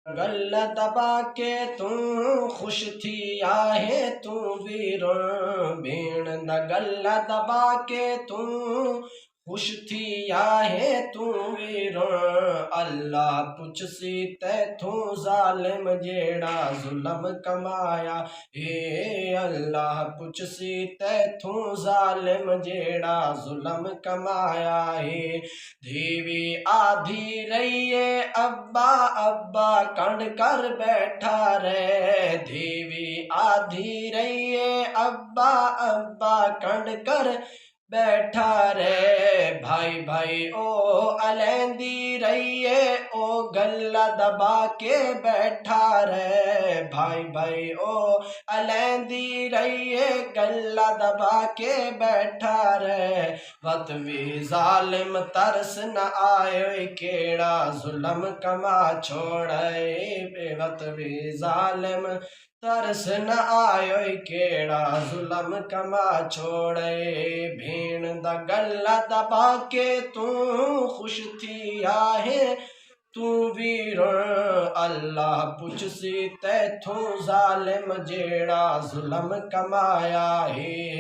गल दबा के तू खुश थी आहे तू वीर भेण द गल दबा के तू खुश थी आहे तू वीर अल्लाह पुछसी तैथू जालिम जेड़ा जुल्म कमाया। हे अल्लाह पुछसी तैथू जालिम जेड़ा जुल्म कमाया। हे देवी आधी रहिए अब्बा अब्बा कंड कर बैठा रे। देवी आधी रहिए अब्बा अब्बा कंड कर बैठा रे। भाई भाई ओ अलैंदी रहिए ओ गला दबा के बैठा रे। भाई भाई ओ अलैंदी रहिए गला दबा के बैठा रे। वत भी जालिम तरस न आयो केड़ा जुल्म कमा छोड़े। वत भी जालिम तरस न आयो केड़ा जुल्म कमा छोड़े। भेण द गला दबा के तू खुश थी आहे तू वीर अल्लाह पुछसी तैथू जालिम जेड़ा जुल्म कमाया। है